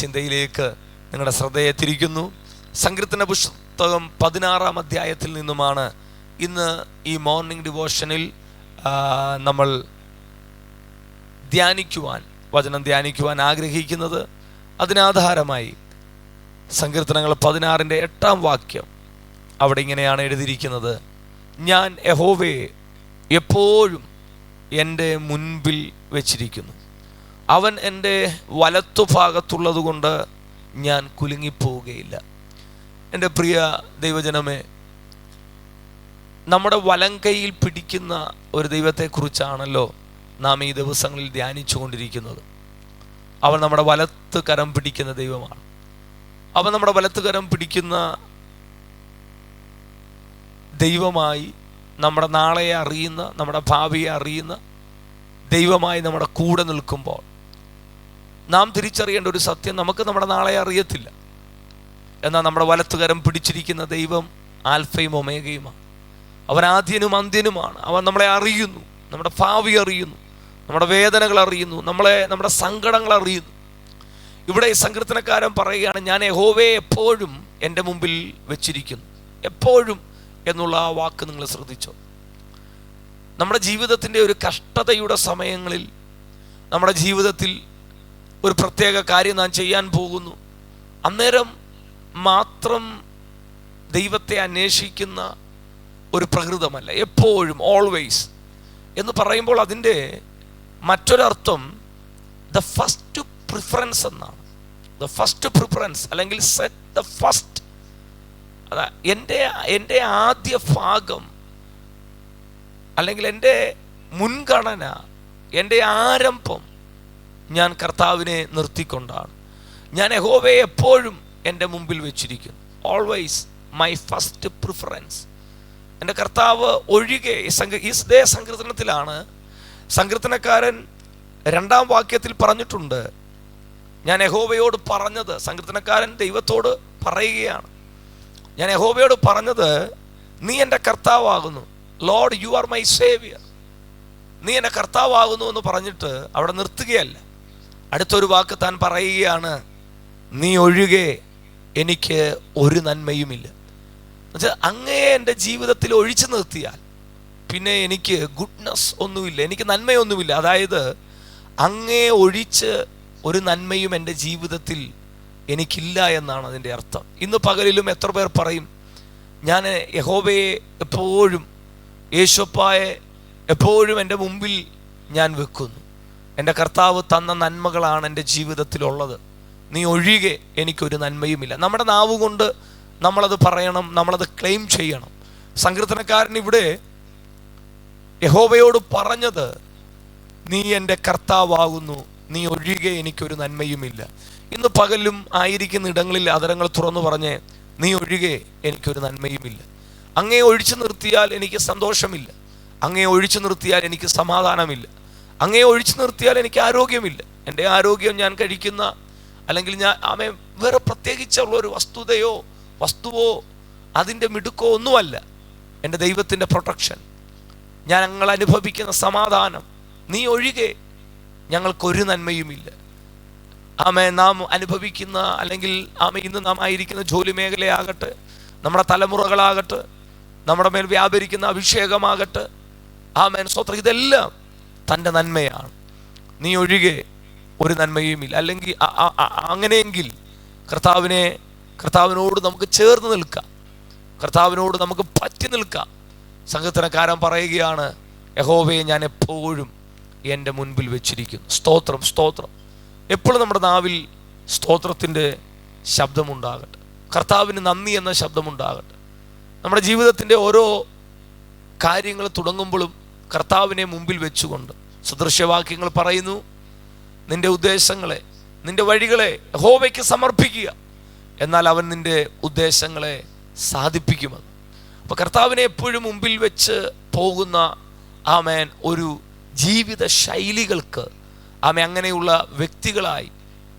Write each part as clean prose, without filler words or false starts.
ചിന്തയിലേക്ക് നിങ്ങളുടെ ശ്രദ്ധയെ തിരിക്കുന്നു. സങ്കീർത്തന പുസ്തകം 16-ാം അധ്യായത്തിൽ നിന്നുമാണ് ഇന്ന് ഈ മോർണിംഗ് ഡിവോഷനിൽ നമ്മൾ വചനം ധ്യാനിക്കുവാൻ ആഗ്രഹിക്കുന്നത്. അതിനാധാരമായി സങ്കീർത്തനങ്ങൾ 16-ന്റെ 8-ാം വാക്യം അവിടെ ഇങ്ങനെയാണ് എഴുതിയിരിക്കുന്നത്: ഞാൻ യഹോവയെ എപ്പോഴും എൻ്റെ മുൻപിൽ വെച്ചിരിക്കുന്നു, അവൻ എൻ്റെ വലത്തുഭാഗത്തുള്ളത് കൊണ്ട് ഞാൻ കുലുങ്ങിപ്പോവുകയില്ല. എൻ്റെ പ്രിയ ദൈവജനമേ, നമ്മുടെ വലം കൈയിൽ പിടിക്കുന്ന ഒരു ദൈവത്തെക്കുറിച്ചാണല്ലോ നാം ഈ ദിവസങ്ങളിൽ ധ്യാനിച്ചു കൊണ്ടിരിക്കുന്നത്. അവൻ നമ്മുടെ വലത്ത് കരം പിടിക്കുന്ന ദൈവമാണ്. അവൻ നമ്മുടെ വലത്ത് കരം പിടിക്കുന്ന ദൈവമായി, നമ്മുടെ നാളെയെ അറിയുന്ന, നമ്മുടെ ഭാവിയെ അറിയുന്ന ദൈവമായി നമ്മുടെ കൂടെ നിൽക്കുമ്പോൾ നാം തിരിച്ചറിയേണ്ട ഒരു സത്യം, നമുക്ക് നമ്മുടെ നാളെ അറിയത്തില്ല. എന്നാൽ നമ്മുടെ വലത്തുകരം പിടിച്ചിരിക്കുന്ന ദൈവം ആൽഫയും ഒമേഗയുമാണ്. അവൻ ആദ്യനും അന്ത്യനുമാണ്. അവൻ നമ്മളെ അറിയുന്നു, നമ്മുടെ ഭാവി അറിയുന്നു, നമ്മുടെ വേദനകൾ അറിയുന്നു, നമ്മുടെ സങ്കടങ്ങൾ അറിയുന്നു. ഇവിടെ സങ്കീർത്തനക്കാരൻ പറയുകയാണ്, ഞാൻ യഹോവയെ എപ്പോഴും എൻ്റെ മുമ്പിൽ വെച്ചിരിക്കുന്നു. എപ്പോഴും എന്നുള്ള ആ വാക്ക് നിങ്ങൾ ശ്രദ്ധിച്ചോ? നമ്മുടെ ജീവിതത്തിൻ്റെ ഒരു കഷ്ടതയുടെ സമയങ്ങളിൽ, നമ്മുടെ ജീവിതത്തിൽ ഒരു പ്രത്യേക കാര്യം നാം ചെയ്യാൻ പോകുന്നു, അന്നേരം മാത്രം ദൈവത്തെ അന്വേഷിക്കുന്ന ഒരു പ്രകൃതമല്ല. എപ്പോഴും, ഓൾവേസ് എന്ന് പറയുമ്പോൾ അതിൻ്റെ മറ്റൊരർത്ഥം ദ ഫസ്റ്റ് പ്രിഫറൻസ് എന്നാണ്. ദ ഫസ്റ്റ് പ്രിഫറൻസ് അല്ലെങ്കിൽ സെറ്റ് ദ ഫസ്റ്റ്, അതാ എൻ്റെ ആദ്യ ഭാഗം അല്ലെങ്കിൽ എൻ്റെ മുൻഗണന, എൻ്റെ ആരംഭം ഞാൻ കർത്താവിനെ നിർത്തിക്കൊണ്ടാണ്. ഞാൻ യഹോവയെ എപ്പോഴും എൻ്റെ മുമ്പിൽ വെച്ചിരിക്കുന്നു. Always my first preference. എൻ്റെ കർത്താവ് ഒഴികെ. ഇതേ സങ്കീർത്തനത്തിലാണ് സങ്കീർത്തനക്കാരൻ 2-ാം വാക്യത്തിൽ പറഞ്ഞിട്ടുണ്ട്, ഞാൻ യഹോവയോട് പറഞ്ഞത്. സങ്കീർത്തനക്കാരൻ ദൈവത്തോട് പറയുകയാണ്, ഞാൻ യഹോവയോട് പറഞ്ഞത്, നീ എൻ്റെ കർത്താവാകുന്നു. Lord, you are my saviour. നീ എൻ്റെ കർത്താവാകുന്നു എന്ന് പറഞ്ഞിട്ട് അവിടെ നിർത്തുകയല്ല. അടുത്തൊരു വാക്ക് താൻ പറയുകയാണ്, നീ ഒഴികെ എനിക്ക് ഒരു നന്മയുമില്ല. എന്നുവെച്ചാൽ അങ്ങേ എൻ്റെ ജീവിതത്തിൽ ഒഴിച്ചു നിർത്തിയാൽ പിന്നെ എനിക്ക് ഗുഡ്നസ് ഒന്നുമില്ല, എനിക്ക് നന്മയൊന്നുമില്ല. അതായത് അങ്ങേ ഒഴിച്ച് ഒരു നന്മയും എൻ്റെ ജീവിതത്തിൽ എനിക്കില്ല എന്നാണ് അതിൻ്റെ അർത്ഥം. ഇന്ന് പകലിലും എത്ര പേർ പറയും, ഞാൻ യഹോവയെ എപ്പോഴും, യേശുപ്പായെ എപ്പോഴും എൻ്റെ മുമ്പിൽ ഞാൻ വെക്കുന്നു. എൻ്റെ കർത്താവ് തന്ന നന്മകളാണ് എൻ്റെ ജീവിതത്തിലുള്ളത്. നീ ഒഴികെ എനിക്കൊരു നന്മയുമില്ല. നമ്മുടെ നാവ് കൊണ്ട് നമ്മളത് പറയണം, നമ്മളത് ക്ലെയിം ചെയ്യണം. സങ്കീർത്തനക്കാരൻ ഇവിടെ യഹോവയോട് പറഞ്ഞത്, നീ എൻ്റെ കർത്താവാകുന്നു, നീ ഒഴികെ എനിക്കൊരു നന്മയുമില്ല. ഇന്ന് പകലും ആയിരിക്കുന്ന ഇടങ്ങളിൽ അതരങ്ങൾ തുറന്നു പറഞ്ഞ്, നീ ഒഴികെ എനിക്കൊരു നന്മയുമില്ല. അങ്ങേ ഒഴിച്ചു നിർത്തിയാൽ എനിക്ക് സന്തോഷമില്ല, അങ്ങേ ഒഴിച്ചു നിർത്തിയാൽ എനിക്ക് സമാധാനമില്ല, അങ്ങേ ഒഴിച്ചു നിർത്തിയാൽ എനിക്ക് ആരോഗ്യമില്ല. എൻ്റെ ആരോഗ്യം ഞാൻ കഴിക്കുന്ന അല്ലെങ്കിൽ ഞാൻ വേറെ പ്രത്യേകിച്ചുള്ള ഒരു വസ്തുവോ അതിൻ്റെ മിടുക്കോ ഒന്നുമല്ല. എൻ്റെ ദൈവത്തിൻ്റെ പ്രൊട്ടക്ഷൻ, ഞങ്ങൾ അനുഭവിക്കുന്ന സമാധാനം, നീ ഒഴികെ ഞങ്ങൾക്കൊരു നന്മയുമില്ല. നാം അനുഭവിക്കുന്ന അല്ലെങ്കിൽ ഇന്ന് നാം ആയിരിക്കുന്ന ജോലി മേഖലയാകട്ടെ, നമ്മുടെ തലമുറകളാകട്ടെ, നമ്മുടെ മേൽ വ്യാപരിക്കുന്ന അഭിഷേകമാകട്ടെ, സ്വത്രം, ഇതെല്ലാം തൻ്റെ നന്മയാണ്. നീ ഒഴികെ ഒരു നന്മയുമില്ല. അല്ലെങ്കിൽ അങ്ങനെയെങ്കിൽ കർത്താവിനോട് നമുക്ക് ചേർന്ന് നിൽക്കാം, കർത്താവിനോട് നമുക്ക് പറ്റി നിൽക്കാം. സങ്കീർത്തനക്കാരൻ പറയുകയാണ്, യഹോവയെ ഞാൻ എപ്പോഴും എൻ്റെ മുൻപിൽ വെച്ചിരിക്കുന്നു. സ്തോത്രം, സ്തോത്രം. എപ്പോഴും നമ്മുടെ നാവിൽ സ്തോത്രത്തിൻ്റെ ശബ്ദമുണ്ടാകട്ടെ, കർത്താവിന് നന്ദി എന്ന ശബ്ദമുണ്ടാകട്ടെ. നമ്മുടെ ജീവിതത്തിൻ്റെ ഓരോ കാര്യങ്ങൾ തുടങ്ങുമ്പോഴും കർത്താവിനെ മുമ്പിൽ വെച്ചുകൊണ്ട് സദൃശ്യവാക്യങ്ങൾ പറയുന്നു, നിന്റെ ഉദ്ദേശങ്ങളെ, നിന്റെ വഴികളെ യഹോവയ്ക്ക് സമർപ്പിക്കുക, എന്നാൽ അവൻ നിന്റെ ഉദ്ദേശങ്ങളെ സാധിപ്പിക്കുമെന്ന്. അപ്പോൾ കർത്താവിനെ എപ്പോഴും മുമ്പിൽ വെച്ച് പോകുന്ന ഒരു ജീവിത ശൈലികൾക്ക് അങ്ങനെയുള്ള വ്യക്തികളായി,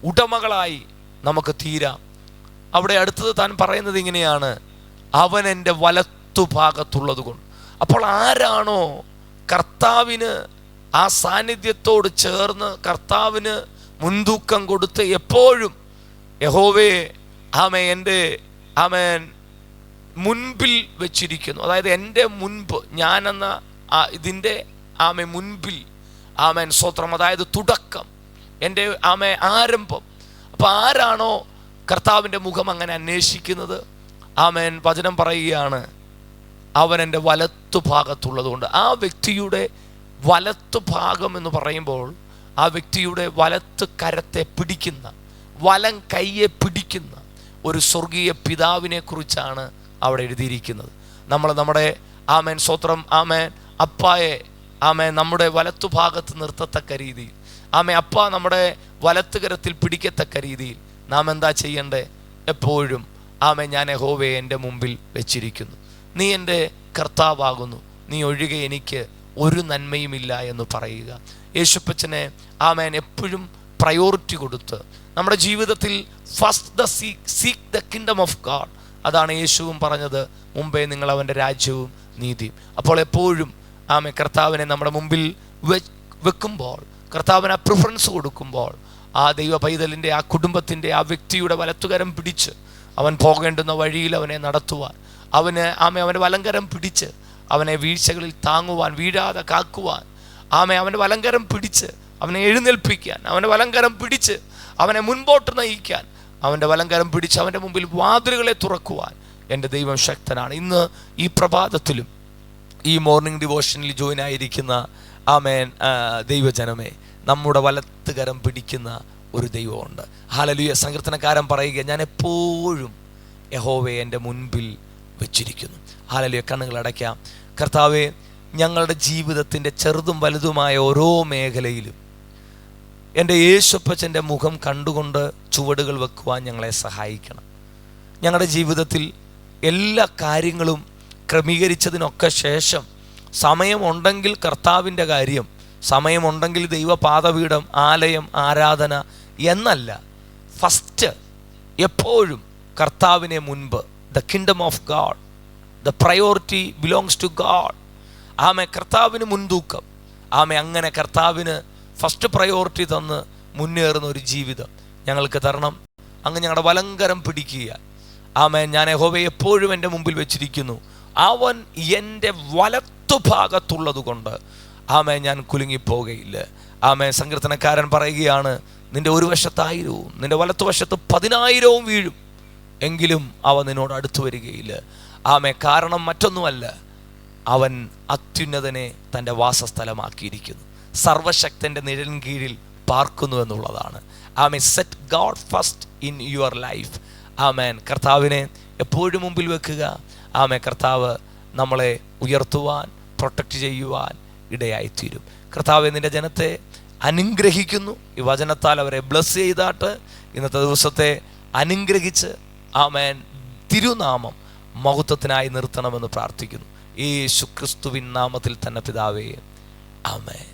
ഉടമകളായി നമുക്ക് തീരാം. അവിടെ അടുത്തത് താൻ പറയുന്നത് ഇങ്ങനെയാണ്, അവൻ എൻ്റെ വലത്തുഭാഗത്തുള്ളത് കൊണ്ട്. അപ്പോൾ ആരാണോ കർത്താവിന് ആ സാന്നിധ്യത്തോട് ചേർന്ന് കർത്താവിന് മുൻതൂക്കം കൊടുത്ത് എപ്പോഴും യഹോവേ ആമേ എൻ്റെ ആമേൻ മുൻപിൽ വെച്ചിരിക്കുന്നു. അതായത് എൻ്റെ മുൻപ്, ഞാനെന്ന ഇതിൻ്റെ ആമേ മുൻപിൽ, ആമേൻ സ്തോത്രം, അതായത് തുടക്കം, എൻ്റെ ആമേ ആരംഭം. അപ്പോൾ ആരാണോ കർത്താവിൻ്റെ മുഖം അങ്ങനെ അന്വേഷിക്കുന്നത്, ആമേൻ വചനം പറയുകയാണ്, അവൻ എൻ്റെ വലത്തു ഭാഗത്തുള്ളതുകൊണ്ട്. ആ വ്യക്തിയുടെ വലത്തു ഭാഗം എന്ന് പറയുമ്പോൾ ആ വ്യക്തിയുടെ വലത്ത് കരത്തെ പിടിക്കുന്ന, വലം കയ്യെ പിടിക്കുന്ന ഒരു സ്വർഗീയ പിതാവിനെ കുറിച്ചാണ് അവിടെ എഴുതിയിരിക്കുന്നത്. നമ്മുടെ ആമേൻ സ്തോത്രം, ആമേൻ അപ്പായെ ആമേൻ നമ്മുടെ വലത്തു ഭാഗത്ത് നിർത്തത്തക്ക രീതിയിൽ, ആമേ അപ്പ നമ്മുടെ വലത്ത് കരത്തിൽ പിടിക്കത്തക്ക രീതിയിൽ നാം എന്താ ചെയ്യണ്ടേ? എപ്പോഴും ആമേ ഞാൻ യഹോവയെ എൻ്റെ മുമ്പിൽ വെച്ചിരിക്കുന്നു, നീ എൻ്റെ കർത്താവാകുന്നു, നീ ഒഴികെ എനിക്ക് ഒരു നന്മയുമില്ല എന്ന് പറയുക. യേശുപ്പച്ചനെ ആമേൻ എപ്പോഴും പ്രയോറിറ്റി കൊടുത്ത് നമ്മുടെ ജീവിതത്തിൽ first seek the kingdom of God. അതാണ് യേശുവും പറഞ്ഞത്, മുമ്പേ നിങ്ങൾ അവൻ്റെ രാജ്യവും നീതിയും. അപ്പോൾ എപ്പോഴും ആമേ കർത്താവിനെ നമ്മുടെ മുമ്പിൽ വെക്കുമ്പോൾ, കർത്താവിന് ആ പ്രിഫറൻസ് കൊടുക്കുമ്പോൾ, ആ ദൈവ പൈതലിൻ്റെ, ആ കുടുംബത്തിൻ്റെ, ആ വ്യക്തിയുടെ വലത്തുകരം പിടിച്ച് അവൻ പോകേണ്ടുന്ന വഴിയിൽ അവനെ നടത്തുവാൻ, അവൻ്റെ വലങ്കരം പിടിച്ച് അവനെ വീഴ്ചകളിൽ താങ്ങുവാൻ, വീഴാതെ കാക്കുവാൻ, അവൻ്റെ വലങ്കരം പിടിച്ച് അവനെ എഴുന്നേൽപ്പിക്കാൻ, അവൻ്റെ വലങ്കരം പിടിച്ച് അവനെ മുൻപോട്ട് നയിക്കാൻ, അവൻ്റെ വലങ്കരം പിടിച്ച് അവൻ്റെ മുമ്പിൽ വാതിലുകളെ തുറക്കുവാൻ എൻ്റെ ദൈവം ശക്തനാണ്. ഇന്ന് ഈ പ്രഭാതത്തിലും ഈ മോർണിംഗ് ഡിവോഷനിൽ ജോയിൻ ആയിരിക്കുന്ന ആമേൻ ദൈവജനമേ, നമ്മുടെ വലത്തുകരം പിടിക്കുന്ന ഒരു ദൈവമുണ്ട്. ഹല്ലേലൂയ. സങ്കീർത്തനക്കാരൻ പറയുക, ഞാൻ എപ്പോഴും യഹോവയെ എൻ്റെ മുൻപിൽ വെച്ചിരിക്കുന്നു. ഹല്ലേലൂയ. കണ്ണുകൾ അടയ്ക്കാം. കർത്താവേ, ഞങ്ങളുടെ ജീവിതത്തിൻ്റെ ചെറുതും വലുതുമായ ഓരോ മേഖലയിലും എൻ്റെ യേശുപ്പച്ചൻ്റെ മുഖം കണ്ടുകൊണ്ട് ചുവടുകൾ വെക്കുവാൻ ഞങ്ങളെ സഹായിക്കണം. ഞങ്ങളുടെ ജീവിതത്തിൽ എല്ലാ കാര്യങ്ങളും ക്രമീകരിച്ചതിനൊക്കെ ശേഷം സമയമുണ്ടെങ്കിൽ കർത്താവിൻ്റെ കാര്യം, സമയമുണ്ടെങ്കിൽ ദൈവപാദപീഠം, ആലയം, ആരാധന എന്നല്ല, ഫസ്റ്റ് എപ്പോഴും കർത്താവിനെ മുൻപ്, the kingdom of God, the priority belongs to God. ആമേ കർത്താവിന് മുൻതൂക്കം, ആമേ അങ്ങനെ കർത്താവിന് ഫസ്റ്റ് പ്രയോറിറ്റി തന്ന് മുന്നേറുന്ന ഒരു ജീവിതം ഞങ്ങൾക്ക് തരണം. അങ്ങ് ഞങ്ങളുടെ വലങ്കരം പിടിക്കുക. ആമേ ഞാൻ യഹോവയെ എപ്പോഴും എൻ്റെ മുമ്പിൽ വെച്ചിരിക്കുന്നു, അവൻ എൻ്റെ വലത്തു ഭാഗത്തുള്ളത് കൊണ്ട് ആമേ ഞാൻ കുലുങ്ങിപ്പോകയില്ല. ആമേ സങ്കീർത്തനക്കാരൻ പറയുകയാണ്, നിൻ്റെ ഒരു വശത്ത് 1000 നിൻ്റെ വലത്തു വശത്ത് 10,000 വീഴും, എങ്കിലും അവ നിന്നോട് അടുത്തു വരികയില്ല. ആമേ കാരണം മറ്റൊന്നുമല്ല, അവൻ അത്യുന്നതനെ തൻ്റെ വാസസ്ഥലമാക്കിയിരിക്കുന്നു, സർവശക്തൻ്റെ നിഴലിൻ കീഴിൽ പാർക്കുന്നു എന്നുള്ളതാണ്. ആമേ set God first in your life. ആമേൻ. കർത്താവിനെ എപ്പോഴും മുമ്പിൽ വെക്കുക. ആമേ കർത്താവ് നമ്മളെ ഉയർത്തുവാൻ, പ്രൊട്ടക്റ്റ് ചെയ്യുവാൻ ഇടയായിത്തീരും. കർത്താവ് നിൻ്റെ ജനത്തെ അനുഗ്രഹിക്കുന്നു. ഈ വചനത്താൽ അവരെ ബ്ലസ് ചെയ്താട്ട് ഇന്നത്തെ ദിവസത്തെ അനുഗ്രഹിച്ച് ആമേൻ തിരുനാമം മഹത്വത്തിനായി നിർത്തണമെന്ന് പ്രാർത്ഥിക്കുന്നു. യേശു ക്രിസ്തുവിൻ നാമത്തിൽ തന്നെ പിതാവേ, ആമേൻ.